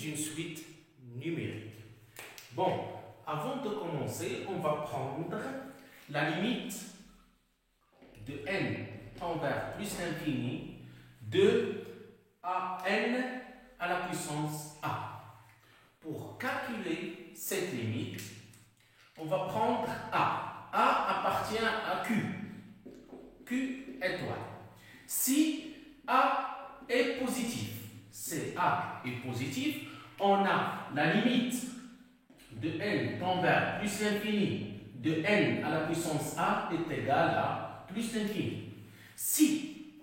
une suite numérique. Bon, avant de commencer, on va prendre la limite de n tend vers plus l'infini de à n à la puissance a. Pour calculer cette limite, on va prendre a. A appartient à q. Q étoile. Si a est positif, c'est a est positif, on a la limite de n tend vers plus l'infini de n à la puissance a est égale à plus l'infini. Si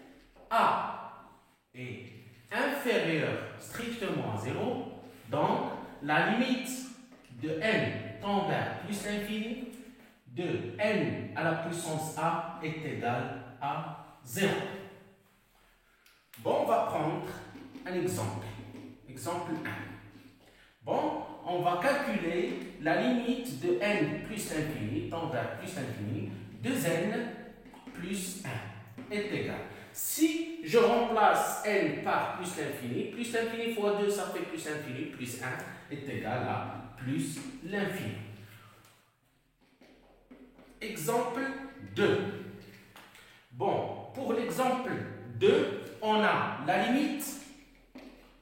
a est inférieur strictement à 0, donc la limite de n tend vers plus l'infini de n à la puissance a est égale à 0. Bon, on va prendre un exemple. Exemple 1. Bon, on va calculer la limite de n plus l'infini, tend vers plus l'infini, de n plus 1 est égal. Si je remplace n par plus l'infini fois 2, ça fait plus l'infini, plus 1 est égal à plus l'infini. Exemple 2. Bon, pour l'exemple 2, on a la limite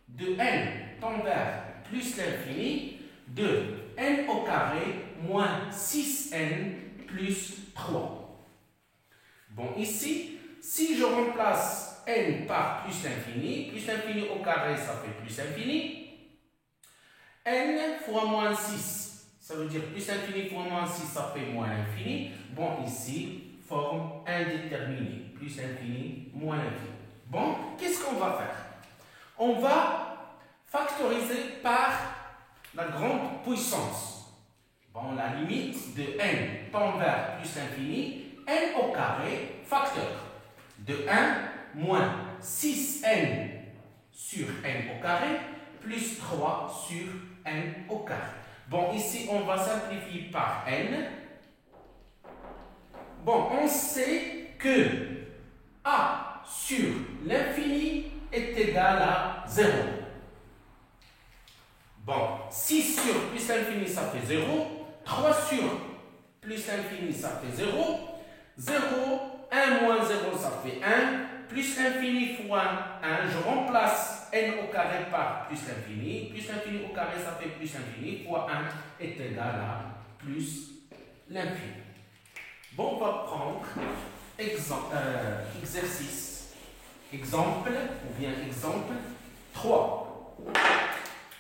de n tend vers plus l'infini de n au carré moins 6n plus 3. Bon, ici, si je remplace n par plus l'infini au carré, ça fait plus l'infini. N fois moins 6, ça veut dire plus l'infini fois moins 6, ça fait moins l'infini. Bon, ici, forme indéterminée. Plus l'infini, moins l'infini. Bon, qu'est-ce qu'on va faire? On va factoriser par la grande puissance. Bon, la limite de n tend vers plus l'infini, n au carré, facteur de 1 moins 6n sur n au carré plus 3 sur n au carré. Bon, ici, on va simplifier par n. Bon, on sait que a sur l'infini est égal à 0. Bon, 6 sur plus l'infini, ça fait 0. 3 sur plus l'infini, ça fait 0. 0, 1 moins 0, ça fait 1. Plus l'infini fois 1, je remplace n au carré par plus l'infini. Plus l'infini au carré, ça fait plus l'infini. Fois 1 est égal à plus l'infini. Bon, on va prendre exercice. Exemple, ou bien exemple 3.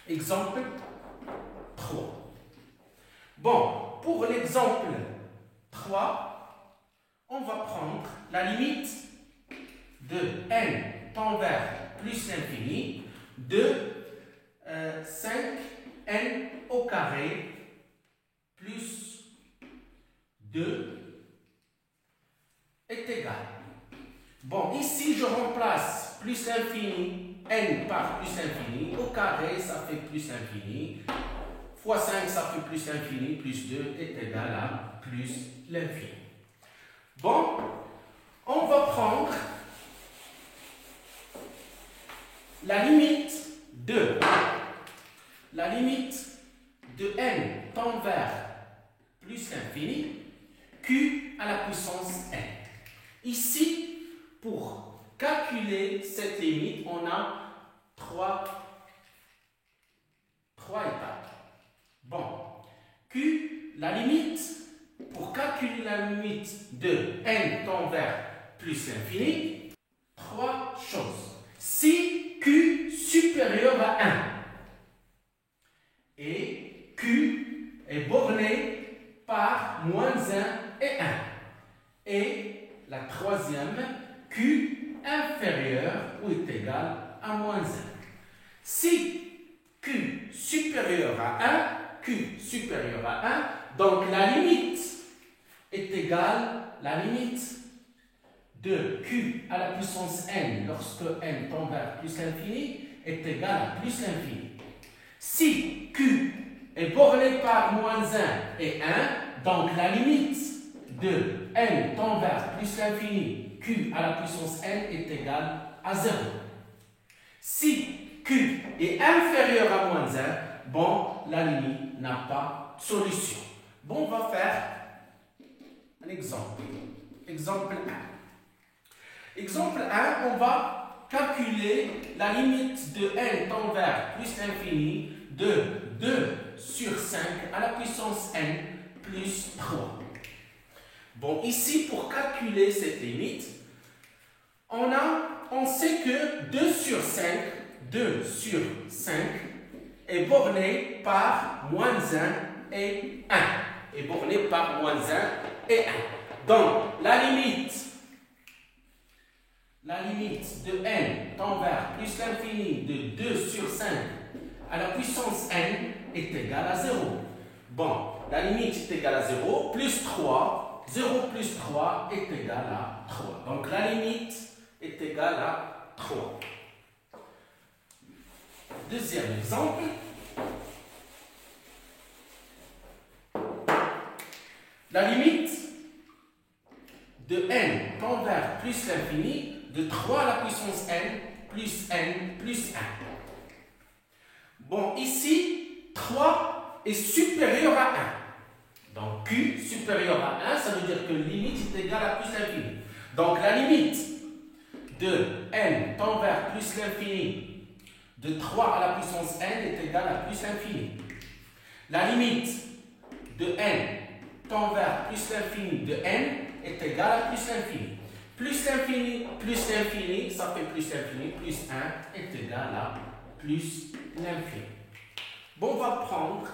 Exemple 3. Bon, pour l'exemple 3, on va prendre la limite de n tend vers plus l'infini de 5n au carré plus 2 est égal. Bon, ici je remplace plus l'infini, n par plus l'infini, au carré ça fait plus l'infini, fois 5 ça fait plus l'infini, plus 2 est égal à plus l'infini. Bon, on va prendre la limite de n tend vers plus l'infini, q à la puissance n. Ici, pour calculer cette limite, on a trois étapes. Bon, q, la limite, pour calculer la limite de n tend vers plus l'infini, 3 choses. Si q supérieur à 1 et q est borné par moins 1 et 1 et la troisième, q inférieur ou est égal à moins 1. Si q supérieur à 1, donc la limite est égale, la limite de q à la puissance n lorsque n tend vers plus l'infini est égale à plus l'infini. Si q est borné par moins 1 et 1, donc la limite de n tend vers plus l'infini, q à la puissance n est égal à 0. Si q Q est inférieur à moins 1, bon, la limite n'a pas de solution. Bon, on va faire un exemple. Exemple 1. Exemple 1, on va calculer la limite de n tend vers plus l'infini de 2 sur 5 à la puissance n plus 3. Bon, ici, pour calculer cette limite, on sait que 2 sur 5 est borné par moins 1 et 1. Est borné par moins 1 et 1. Donc, la limite de n tend vers plus l'infini de 2 sur 5 à la puissance n est égale à 0. Bon, la limite est égale à 0, plus 3, 0 plus 3 est égal à 3. Donc, la limite est égale à 3. Deuxième exemple. La limite de n tend vers plus l'infini de 3 à la puissance n plus 1. Bon, ici, 3 est supérieur à 1. Donc, Q supérieur à 1, ça veut dire que limite est égale à plus l'infini. Donc, la limite de n tend vers plus l'infini de 3 à la puissance n est égale à plus l'infini. La limite de n tend vers plus l'infini de n est égale à plus l'infini. Plus l'infini, ça fait plus l'infini, plus 1 est égal à plus l'infini. Bon, on va prendre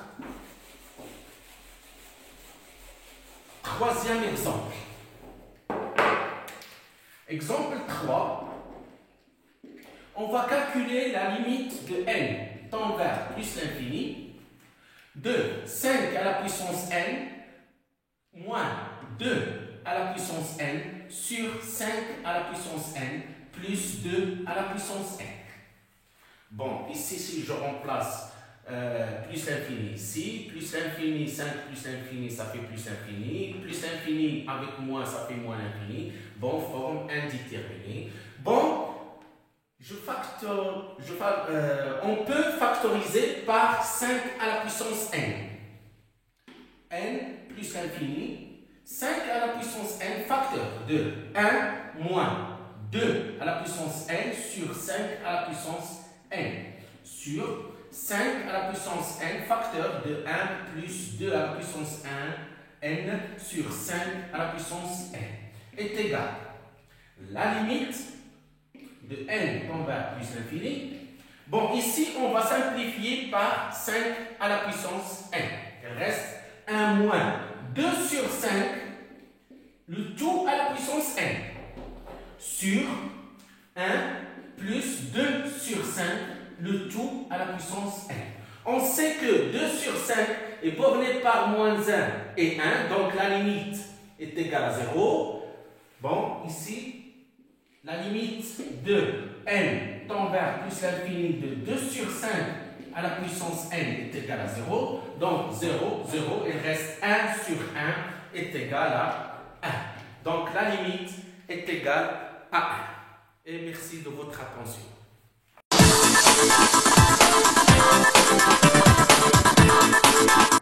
troisième exemple. Exemple 3. On va calculer la limite de n tend vers plus l'infini de 5 à la puissance n moins 2 à la puissance n sur 5 à la puissance n plus 2 à la puissance n. Bon, ici, si je remplace plus l'infini ici, plus l'infini, 5 plus l'infini, ça fait plus l'infini, plus l'infini avec moins, ça fait moins l'infini. Bon, forme indéterminée. Bon, on peut factoriser par 5 à la puissance n. n plus l'infini. 5 à la puissance n, facteur de 1 moins 2 à la puissance n sur 5 à la puissance n. Sur 5 à la puissance n, facteur de 1 plus 2 à la puissance 1, n sur 5 à la puissance n est égal. La limite de n tend vers plus l'infini. Bon, ici, on va simplifier par 5 à la puissance n. Il reste 1 moins 2 sur 5, le tout à la puissance n, sur 1 plus 2 sur 5, le tout à la puissance n. On sait que 2 sur 5 est borné par moins 1 et 1, donc la limite est égale à 0. Bon, ici, la limite de n tend vers plus l'infini de 2 sur 5 à la puissance n est égale à 0. Donc 0, 0, il reste 1 sur 1 est égal à 1. Donc la limite est égale à 1. Et merci de votre attention.